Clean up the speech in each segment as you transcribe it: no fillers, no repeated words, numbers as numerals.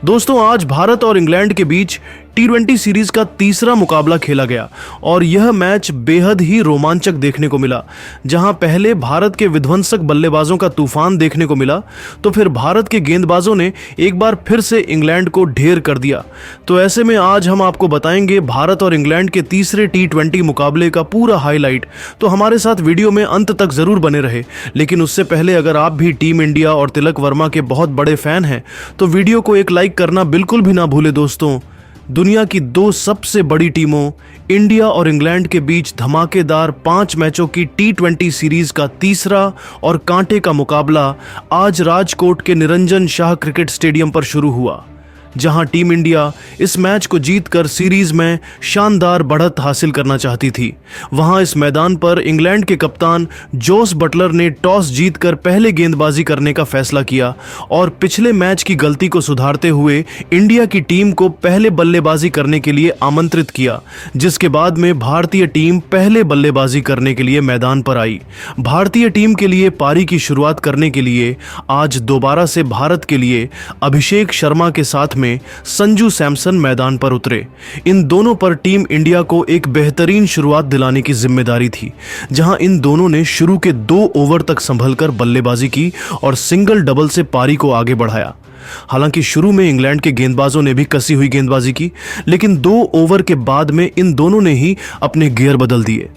दोस्तों, आज भारत और इंग्लैंड के बीच T20 सीरीज का तीसरा मुकाबला खेला गया और यह मैच बेहद ही रोमांचक देखने को मिला। जहां पहले भारत के विध्वंसक बल्लेबाजों का तूफान देखने को मिला, तो फिर भारत के गेंदबाजों ने एक बार फिर से इंग्लैंड को ढेर कर दिया। तो ऐसे में आज हम आपको बताएंगे भारत और इंग्लैंड के तीसरे T20 मुकाबले का पूरा हाईलाइट। तो हमारे साथ वीडियो में अंत तक जरूर बने रहे। लेकिन उससे पहले अगर आप भी टीम इंडिया और तिलक वर्मा के बहुत बड़े फैन हैं तो वीडियो को एक लाइक करना बिल्कुल भी ना भूले। दोस्तों, दुनिया की दो सबसे बड़ी टीमों इंडिया और इंग्लैंड के बीच धमाकेदार 5 मैचों की T20 सीरीज का तीसरा और कांटे का मुकाबला आज राजकोट के निरंजन शाह क्रिकेट स्टेडियम पर शुरू हुआ, जहां टीम इंडिया इस मैच को जीतकर सीरीज में शानदार बढ़त हासिल करना चाहती थी। वहां इस मैदान पर इंग्लैंड के कप्तान जोस बटलर ने टॉस जीतकर पहले गेंदबाजी करने का फैसला किया और पिछले मैच की गलती को सुधारते हुए इंडिया की टीम को पहले बल्लेबाजी करने के लिए आमंत्रित किया, जिसके बाद में भारतीय टीम पहले बल्लेबाजी करने के लिए मैदान पर आई। भारतीय टीम के लिए पारी की शुरुआत करने के लिए आज दोबारा से भारत के लिए अभिषेक शर्मा के साथ में संजू सैमसन मैदान पर उतरे। इन दोनों पर टीम इंडिया को एक बेहतरीन शुरुआत दिलाने की जिम्मेदारी थी, जहां इन दोनों ने शुरू के 2 ओवर तक संभलकर बल्लेबाजी की और सिंगल डबल से पारी को आगे बढ़ाया। हालांकि शुरू में इंग्लैंड के गेंदबाजों ने भी कसी हुई गेंदबाजी की, लेकिन 2 ओवर के बाद में इन दोनों ने ही अपने गियर बदल दिए।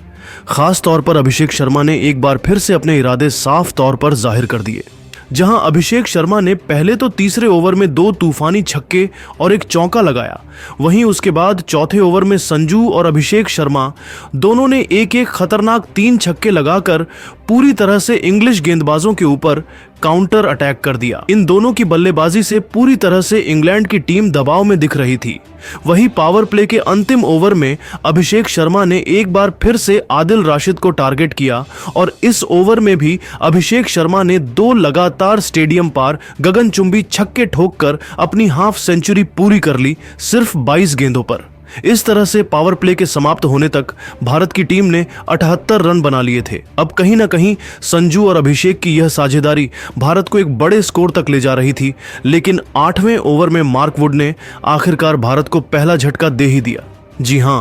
खास तौर पर अभिषेक शर्मा ने एक बार फिर से अपने इरादे साफ तौर पर जाहिर कर दिए। जहां अभिषेक शर्मा ने पहले तो तीसरे ओवर में 2 तूफानी छक्के और एक चौका लगाया, वहीं उसके बाद चौथे ओवर में संजू और अभिषेक शर्मा दोनों ने एक एक खतरनाक 3 छक्के लगाकर पूरी तरह से इंग्लिश गेंदबाजों के ऊपर काउंटर अटैक कर दिया। इन दोनों की बल्लेबाजी से पूरी तरह से इंग्लैंड की टीम दबाव में दिख रही थी। वहीं पावर प्ले के अंतिम ओवर में अभिषेक शर्मा ने एक बार फिर से आदिल राशिद को टारगेट किया और इस ओवर में भी अभिषेक शर्मा ने 2 लगातार स्टेडियम पार गगनचुंबी छक्के ठोककर अपनी हाफ सेंचुरी पूरी कर ली, सिर्फ 22 गेंदों पर। इस तरह से पावर प्ले के समाप्त होने तक भारत की टीम ने 78 रन बना लिए थे। अब कहीं ना कहीं संजू और अभिषेक की यह साझेदारी भारत को एक बड़े स्कोर तक ले जा रही थी, लेकिन 8वें ओवर में मार्क वुड ने आखिरकार भारत को पहला झटका दे ही दिया। जी हां,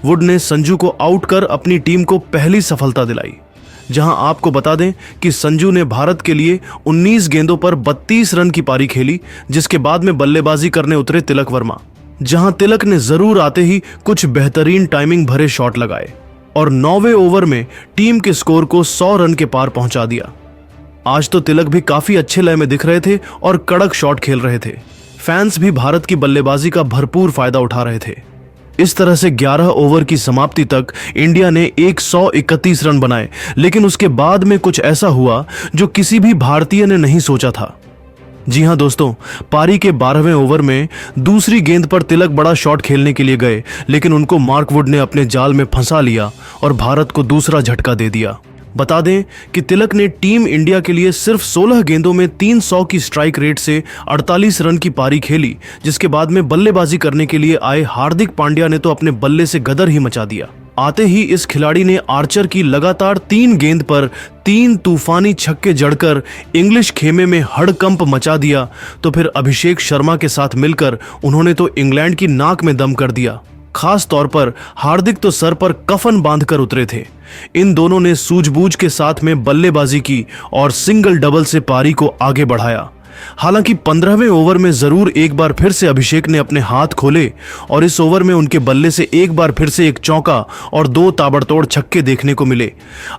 वुड ने संजू को आउट कर अपनी टीम को पहली सफलता दिलाई। जहां आपको बता दें कि संजू ने भारत के लिए 19 गेंदों पर 32 रन की पारी खेली, जिसके बाद में बल्लेबाजी करने उतरे तिलक वर्मा। जहां तिलक ने जरूर आते ही कुछ बेहतरीन टाइमिंग भरे शॉट लगाए और 9वें ओवर में टीम के स्कोर को 100 रन के पार पहुंचा दिया। आज तो तिलक भी काफी अच्छे लय में दिख रहे थे और कड़क शॉट खेल रहे थे। फैंस भी भारत की बल्लेबाजी का भरपूर फायदा उठा रहे थे। इस तरह से 11 ओवर की समाप्ति तक इंडिया ने 131 रन बनाए, लेकिन उसके बाद में कुछ ऐसा हुआ जो किसी भी भारतीय ने नहीं सोचा था। जी हां दोस्तों, पारी के 12वें ओवर में दूसरी गेंद पर तिलक बड़ा शॉट खेलने के लिए गए, लेकिन उनको मार्क वुड ने अपने जाल में फंसा लिया और भारत को दूसरा झटका दे दिया। बता दें कि तिलक ने टीम इंडिया के लिए सिर्फ 16 गेंदों में 300 की स्ट्राइक रेट से 48 रन की पारी खेली, जिसके बाद में बल्लेबाजी करने के लिए आए हार्दिक पांड्या ने तो अपने बल्ले से गदर ही मचा दिया। आते ही इस खिलाड़ी ने आर्चर की लगातार 3 गेंद पर 3 तूफानी छक्के जड़कर इंग्लिश खेमे में हड़कंप मचा दिया। तो फिर अभिषेक शर्मा के साथ मिलकर उन्होंने तो इंग्लैंड की नाक में दम कर दिया। खास तौर पर हार्दिक तो सर पर कफन बांधकर उतरे थे। इन दोनों ने सूझबूझ के साथ में बल्लेबाजी की और सिंगल डबल से पारी को आगे बढ़ाया। हालांकि 15वें ओवर में जरूर एक बार फिर से अभिषेक ने अपने हाथ खोले और इस ओवर में उनके बल्ले से एक बार फिर से एक चौका और 2 ताबड़तोड़ छक्के देखने को मिले।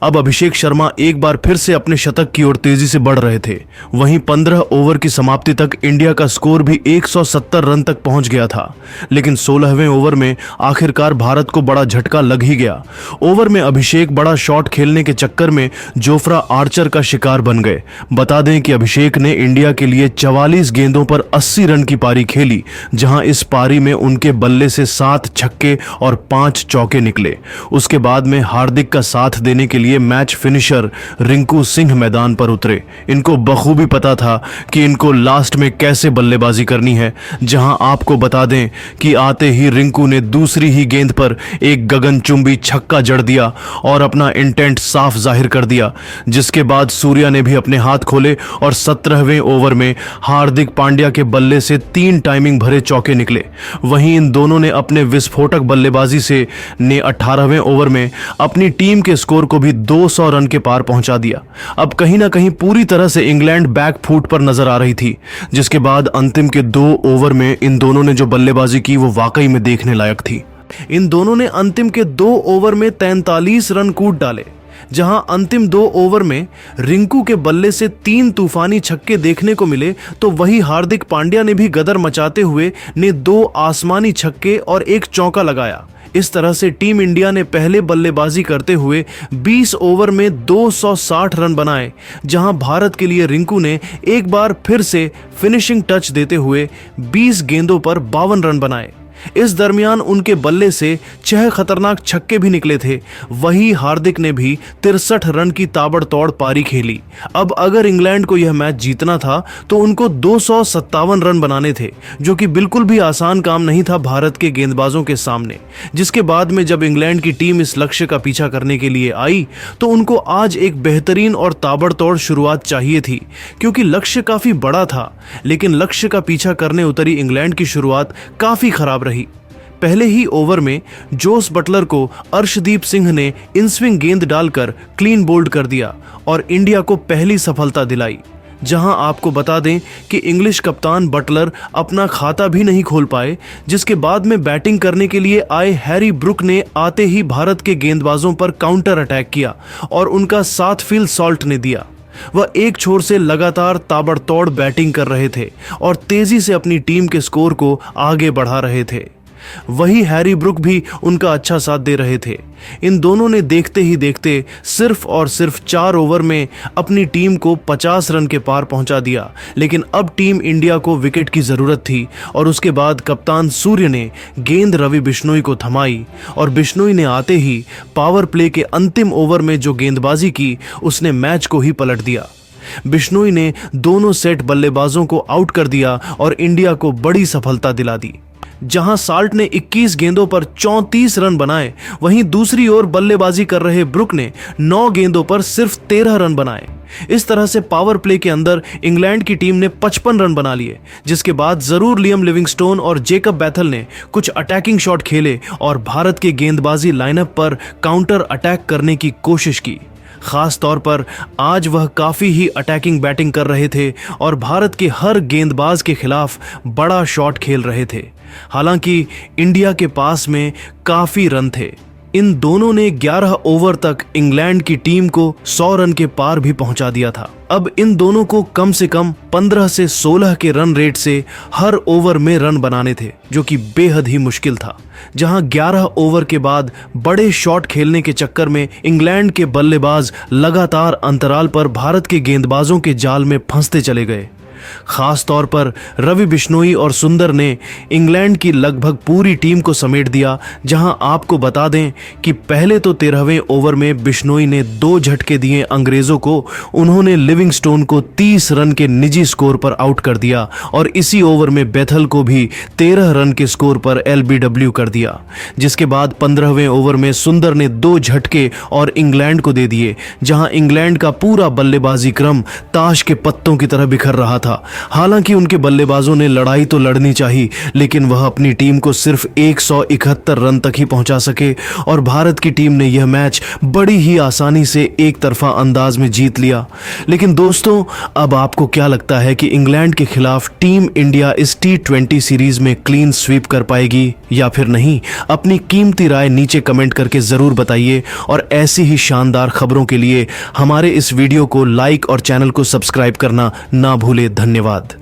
अब अभिषेक शर्मा एक बार फिर से अपने शतक की ओर तेजी से बढ़ रहे थे। वहीं 15 ओवर की समाप्ति तक इंडिया का स्कोर भी 170 रन तक पहुंच गया था, लेकिन 16वें ओवर में आखिरकार भारत को बड़ा झटका लग ही गया। ओवर में अभिषेक बड़ा शॉट खेलने के चक्कर में जोफ्रा आर्चर का शिकार बन गए। बता दें कि अभिषेक ने इंडिया के लिए 44 गेंदों पर 80 रन की पारी खेली, जहां इस पारी में उनके बल्ले से 7 छक्के और 5 चौके निकले। उसके बाद में हार्दिक का साथ देने के लिए मैच फिनिशर रिंकू सिंह मैदान पर उतरे। इनको बखूबी पता था कि इनको लास्ट में कैसे बल्लेबाजी करनी है। जहां आपको बता दें कि आते ही रिंकू ने दूसरी ही गेंद पर एक गगनचुंबी छक्का जड़ दिया और अपना इंटेंट साफ जाहिर कर दिया, जिसके बाद सूर्या ने भी अपने हाथ खोले और 17वें ओवर ओवर में हार्दिक पांड्या के बल्ले से 3 टाइमिंग भरे चौके निकले। वहीं इन दोनों ने अपने विस्फोटक बल्लेबाजी से 18वें ओवर में अपनी टीम के स्कोर को भी 200 रन के पार पहुंचा दिया। अब कहीं ना कहीं पूरी तरह से इंग्लैंड बैक फुट पर नजर आ रही थी, जिसके बाद अंतिम के 2 ओवर में इन दोनों ने जो बल्लेबाजी की वो वाकई में देखने लायक थी। इन दोनों ने अंतिम के 2 ओवर में 43 रन कूद डाले, जहां अंतिम 2 ओवर में रिंकू के बल्ले से 3 तूफानी छक्के देखने को मिले, तो वही हार्दिक पांड्या ने भी गदर मचाते हुए ने 2 आसमानी छक्के और 1 चौका लगाया। इस तरह से टीम इंडिया ने पहले बल्लेबाजी करते हुए 20 ओवर में 260 रन बनाए, जहां भारत के लिए रिंकू ने एक बार फिर से फिनिशिंग टच देते हुए 20 गेंदों पर 52 रन बनाए। इस दरमियान उनके बल्ले से 6 खतरनाक छक्के भी निकले थे। वही हार्दिक ने भी 63 रन की ताबड़तोड़ पारी खेली। अब अगर इंग्लैंड को यह मैच जीतना था तो उनको 257 रन बनाने थे, जो कि बिल्कुल भी आसान काम नहीं था भारत के गेंदबाजों के सामने। जिसके बाद में जब इंग्लैंड की टीम इस लक्ष्य का पीछा करने के लिए आई तो उनको आज एक बेहतरीन और ताबड़तोड़ शुरुआत चाहिए थी, क्योंकि लक्ष्य काफी बड़ा था। लेकिन लक्ष्य का पीछा करने उतरी इंग्लैंड की शुरुआत काफी खराब रही। पहले ही ओवर में जोस बटलर को अर्शदीप सिंह ने इन स्विंग गेंद डालकर क्लीन बोल्ड कर दिया और इंडिया को पहली सफलता दिलाई। जहां आपको बता दें कि इंग्लिश कप्तान बटलर अपना खाता भी नहीं खोल पाए, जिसके बाद में बैटिंग करने के लिए आए हैरी ब्रुक ने आते ही भारत के गेंदबाजों पर काउंटर अटैक किया और उनका साथ फिल सॉल्ट ने दिया। वह एक छोर से लगातार ताबड़तोड़ बैटिंग कर रहे थे और तेजी से अपनी टीम के स्कोर को आगे बढ़ा रहे थे। वही हैरी ब्रुक भी उनका अच्छा साथ दे रहे थे। इन दोनों ने देखते ही देखते सिर्फ और सिर्फ 4 ओवर में अपनी टीम को 50 रन के पार पहुंचा दिया। लेकिन अब टीम इंडिया को विकेट की जरूरत थी और उसके बाद कप्तान सूर्य ने गेंद रवि बिश्नोई को थमाई और बिश्नोई ने आते ही पावर प्ले के अंतिम ओवर में जो गेंदबाजी की उसने मैच को ही पलट दिया। बिश्नोई ने दोनों सेट बल्लेबाजों को आउट कर दिया और इंडिया को बड़ी सफलता दिला दी। जहां साल्ट ने 21 गेंदों पर 34 रन बनाए, वहीं दूसरी ओर बल्लेबाजी कर रहे ब्रुक ने 9 गेंदों पर सिर्फ 13 रन बनाए। इस तरह से पावर प्ले के अंदर इंग्लैंड की टीम ने 55 रन बना लिए, जिसके बाद जरूर लियम लिविंगस्टोन और जेकब बैथल ने कुछ अटैकिंग शॉट खेले और भारत के गेंदबाजी लाइनअप पर काउंटर अटैक करने की कोशिश की। खास तौर पर आज वह काफ़ी ही अटैकिंग बैटिंग कर रहे थे और भारत के हर गेंदबाज के खिलाफ बड़ा शॉट खेल रहे थे। हालांकि इंडिया के पास में काफ़ी रन थे। इन दोनों ने 11 ओवर तक इंग्लैंड की टीम को 100 रन के पार भी पहुंचा दिया था। अब इन दोनों को कम से कम 15 से 16 के रन रेट से हर ओवर में रन बनाने थे, जो कि बेहद ही मुश्किल था। जहां 11 ओवर के बाद बड़े शॉट खेलने के चक्कर में इंग्लैंड के बल्लेबाज लगातार अंतराल पर भारत के गेंदबाजों के जाल में फंसते चले गए। खास तौर पर रवि बिश्नोई और सुंदर ने इंग्लैंड की लगभग पूरी टीम को समेट दिया। जहां आपको बता दें कि पहले तो 13वें ओवर में बिश्नोई ने 2 झटके दिए अंग्रेजों को। उन्होंने लिविंगस्टोन को 30 रन के निजी स्कोर पर आउट कर दिया और इसी ओवर में बेथल को भी 13 रन के स्कोर पर LBW कर दिया। जिसके बाद 15वें ओवर में सुंदर ने 2 झटके और इंग्लैंड को दे दिए, जहां इंग्लैंड का पूरा बल्लेबाजी क्रम ताश के पत्तों की तरह बिखर रहा था। हालांकि उनके बल्लेबाजों ने लड़ाई तो लड़नी चाहिए, लेकिन वह अपनी टीम को सिर्फ 171 रन तक ही पहुंचा सके और भारत की टीम ने यह मैच बड़ी ही आसानी से एक तरफा अंदाज में जीत लिया। लेकिन दोस्तों, अब आपको क्या लगता है कि इंग्लैंड के खिलाफ टीम इंडिया इस T20 सीरीज में क्लीन स्वीप कर पाएगी या फिर नहीं? अपनी कीमती राय नीचे कमेंट करके जरूर बताइए और ऐसी ही शानदार खबरों के लिए हमारे इस वीडियो को लाइक और चैनल को सब्सक्राइब करना ना भूले। धन्यवाद।